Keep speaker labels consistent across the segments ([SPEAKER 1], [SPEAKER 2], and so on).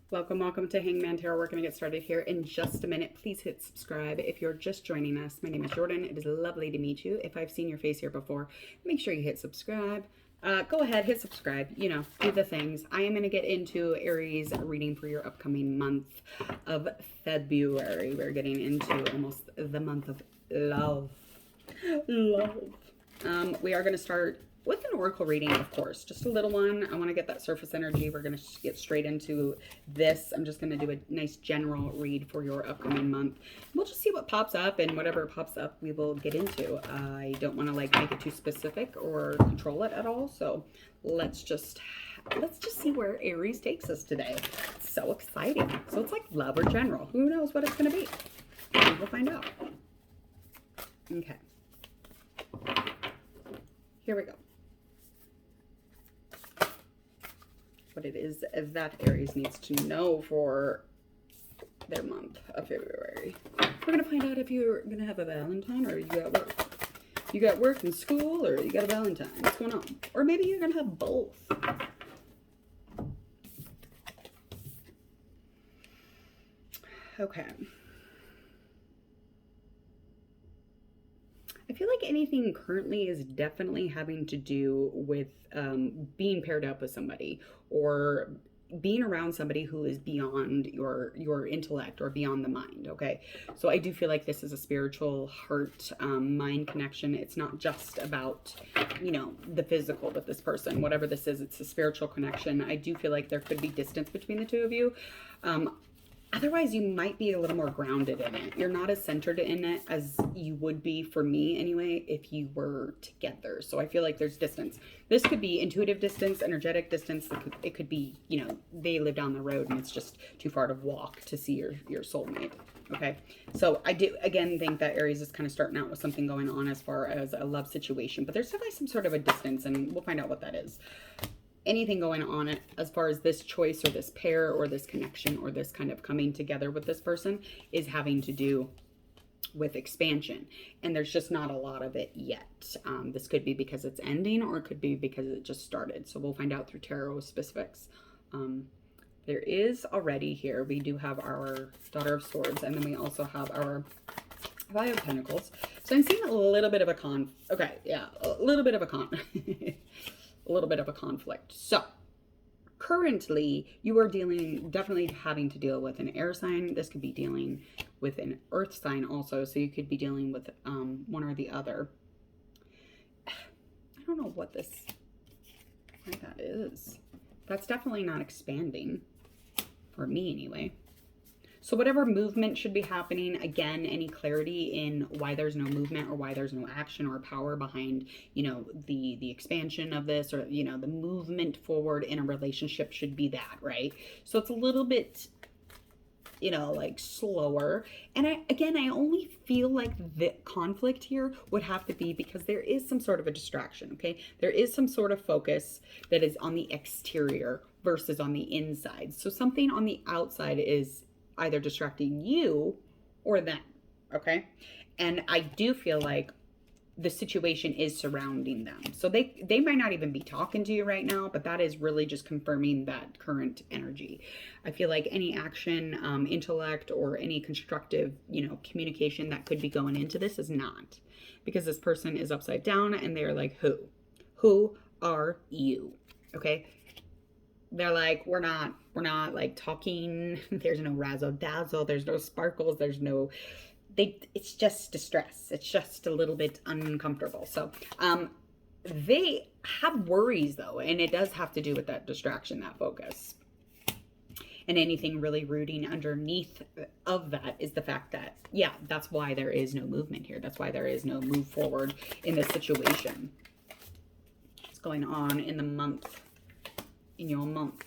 [SPEAKER 1] Welcome to Hangman Tarot. We're going to get started here in just a minute. Please hit subscribe if you're just joining us. My name is Jordan. It is lovely to meet you. If I've seen your face here before, make sure you hit subscribe. Go ahead, hit subscribe, do the things. I am going to get into Aries reading for your upcoming month of February. We're getting into almost the month of love. We are going to start with an oracle reading, of course, just a little one. I want to get that surface energy. We're going to get straight into this. I'm just going to do a nice general read for your upcoming month. We'll just see what pops up, and whatever pops up, we will get into. I don't want to make it too specific or control it at all. So let's just see where Aries takes us today. It's so exciting. So it's like love or general. Who knows what it's going to be? We'll find out. Okay. Here we go. What it is that Aries needs to know for their month of February. We're going to find out if you're going to have a Valentine or you got work. You got work and school, or you got a Valentine. What's going on? Or maybe you're going to have both. Okay. I feel like anything currently is definitely having to do with being paired up with somebody or being around somebody who is beyond your intellect or beyond the mind. Okay, so I do feel like this is a spiritual heart mind connection. It's not just about the physical with this person. Whatever this is, it's a spiritual connection. I do feel like there could be distance between the two of you. Otherwise, you might be a little more grounded in it. You're not as centered in it as you would be, for me anyway, if you were together. So I feel like there's distance. This could be intuitive distance, energetic distance. It could be, they live down the road and it's just too far to walk to see your soulmate. Okay, so I do, again, think that Aries is kind of starting out with something going on as far as a love situation. But there's definitely some sort of a distance, and we'll find out what that is. Anything going on as far as this choice or this pair or this connection or this kind of coming together with this person is having to do with expansion, and there's just not a lot of it yet. This could be because it's ending, or it could be because it just started, so we'll find out through tarot specifics. There is already here, we do have our Daughter of Swords, and then we also have our Five of Pentacles. So I'm seeing a little bit of a a little bit of a a little bit of a conflict. So currently you are definitely having to deal with an air sign. This could be dealing with an earth sign also. So you could be dealing with one or the other. I don't know why that is. That's definitely not expanding for me anyway. So whatever movement should be happening, again, any clarity in why there's no movement or why there's no action or power behind, the expansion of this, or, the movement forward in a relationship should be that, right? So it's a little bit, like slower. And I only feel like the conflict here would have to be because there is some sort of a distraction, okay? There is some sort of focus that is on the exterior versus on the inside. So something on the outside is either distracting you or them, okay? And I do feel like the situation is surrounding them. So they might not even be talking to you right now, but that is really just confirming that current energy. I feel like any action, intellect, or any constructive, communication that could be going into this is not. Because this person is upside down and they're like, who? Who are you? Okay? They're like, we're not like talking. There's no razzle dazzle. There's no sparkles. There's no, it's just distress. It's just a little bit uncomfortable. So, they have worries though. And it does have to do with that distraction, that focus. And anything really rooting underneath of that is the fact that, yeah, that's why there is no movement here. That's why there is no move forward in this situation. What's going on in your month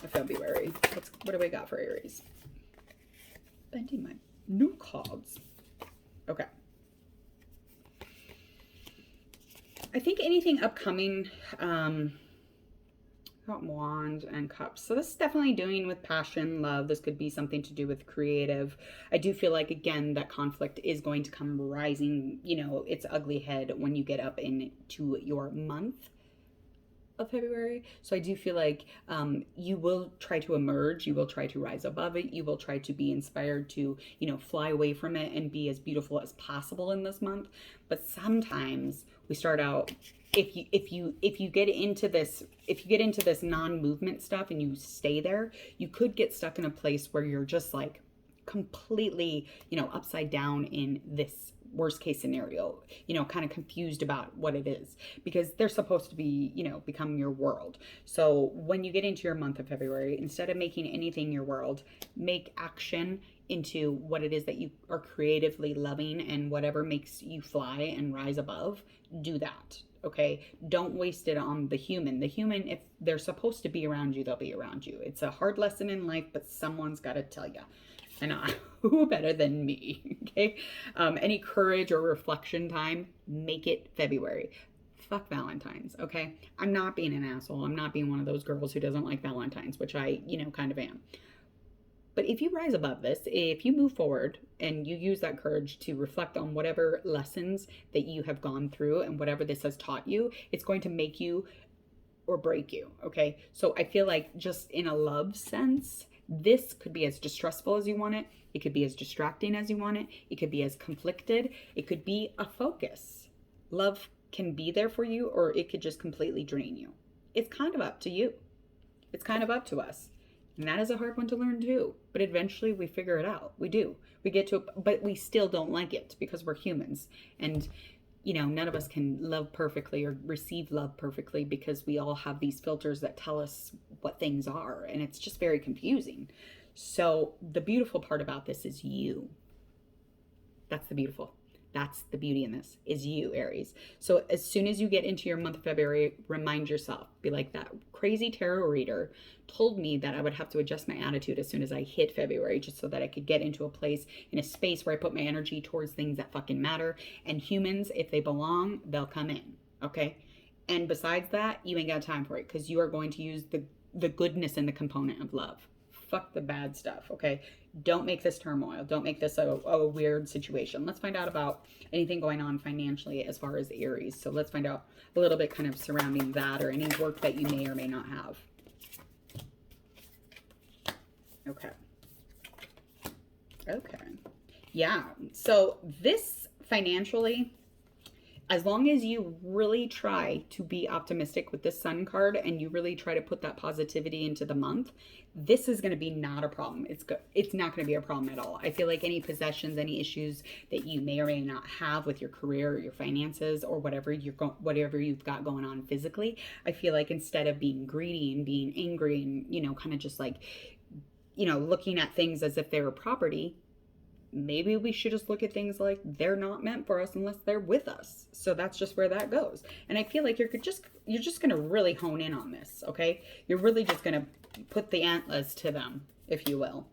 [SPEAKER 1] of February? What do we got for Aries? Bending my new cards. Okay. I think anything upcoming, got Wands and Cups. So this is definitely doing with passion, love. This could be something to do with creative. I do feel like, again, that conflict is going to come rising, its ugly head when you get up into your month. of February. So I do feel like you will try to emerge, you will try to rise above it, you will try to be inspired to, fly away from it and be as beautiful as possible in this month. But sometimes we start out, if you get into this non-movement stuff and you stay there, you could get stuck in a place where you're just like completely, upside down in this worst case scenario, kind of confused about what it is, because they're supposed to be, become your world. So when you get into your month of February, instead of making anything your world, make action into what it is that you are creatively loving, and whatever makes you fly and rise above, do that. Okay, don't waste it on the human. The human, if they're supposed to be around you, they'll be around you. It's a hard lesson in life, but someone's got to tell you. And who better than me? Okay. Any courage or reflection time, make it February. Fuck Valentine's. Okay. I'm not being an asshole. I'm not being one of those girls who doesn't like Valentine's, which I, kind of am. But if you rise above this, if you move forward and you use that courage to reflect on whatever lessons that you have gone through and whatever this has taught you, it's going to make you or break you. Okay. So I feel like, just in a love sense, this could be as distressful as you want it. It could be as distracting as you want it. It could be as conflicted. It could be a focus. Love can be there for you, or it could just completely drain you. It's kind of up to you. It's kind of up to us. And that is a hard one to learn too. But eventually we figure it out. We do. We get to, but we still don't like it because we're humans. And none of us can love perfectly or receive love perfectly, because we all have these filters that tell us what things are. And it's just very confusing. So the beautiful part about this is you. That's the beauty in this, is you, Aries. So as soon as you get into your month of February, remind yourself, be like, that crazy tarot reader told me that I would have to adjust my attitude as soon as I hit February, just so that I could get into a place, in a space where I put my energy towards things that fucking matter. And humans, if they belong, they'll come in. Okay. And besides that, you ain't got time for it, because you are going to use the goodness and the component of love. Fuck the bad stuff. Okay. Don't make this turmoil. Don't make this a weird situation. Let's find out about anything going on financially as far as Aries. So let's find out a little bit kind of surrounding that, or any work that you may or may not have. Okay. Okay. Yeah. So this, financially, as long as you really try to be optimistic with this Sun card, and you really try to put that positivity into the month, this is going to be not a problem. It's not going to be a problem at all. I feel like any possessions, any issues that you may or may not have with your career or your finances, or whatever you've got going on physically, I feel like, instead of being greedy and being angry and, kind of just like, looking at things as if they were property, maybe we should just look at things like they're not meant for us unless they're with us. So that's just where that goes. And I feel like you're just going to really hone in on this. Okay. You're really just going to put the antlers to them, if you will.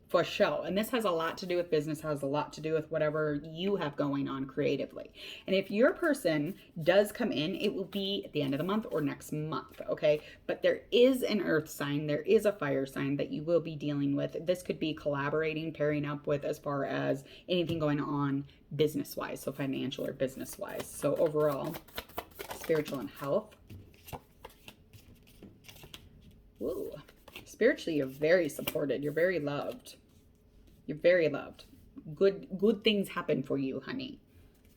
[SPEAKER 1] For sure. And this has a lot to do with business, has a lot to do with whatever you have going on creatively. And if your person does come in, it will be at the end of the month or next month, okay? But there is an earth sign, there is a fire sign that you will be dealing with. This could be collaborating, pairing up with, as far as anything going on business-wise, so financial or business-wise. So overall, spiritual and health. Ooh. Spiritually, you're very supported. You're very loved. You're very loved. Good things happen for you, honey.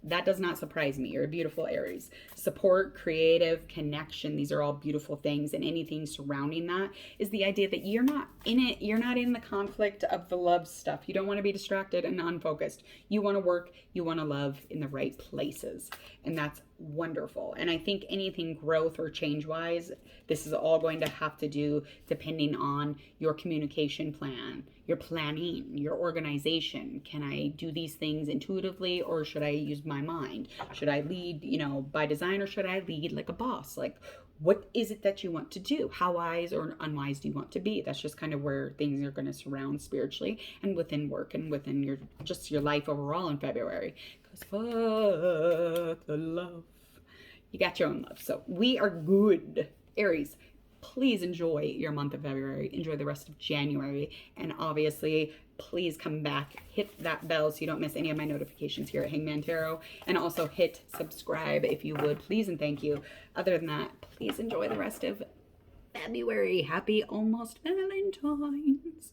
[SPEAKER 1] That does not surprise me. You're a beautiful Aries. Support, creative, connection. These are all beautiful things. And anything surrounding that is the idea that you're not in it. You're not in the conflict of the love stuff. You don't want to be distracted and unfocused. You want to work. You want to love in the right places. And that's wonderful. And I think anything growth or change wise, this is all going to have to do depending on your communication plan, your planning, your organization. Can I do these things intuitively, or should I use my mind? Should I lead, by design, or should I lead like a boss? Like, what is it that you want to do? How wise or unwise do you want to be? That's just kind of where things are going to surround spiritually and within work and within your life overall in February. Because fuck the love. You got your own love. So we are good. Aries, please enjoy your month of February. Enjoy the rest of January. And obviously, please come back, hit that bell so you don't miss any of my notifications here at Hangman Tarot. And also hit subscribe if you would, please and thank you. Other than that, please enjoy the rest of February. Happy almost Valentine's.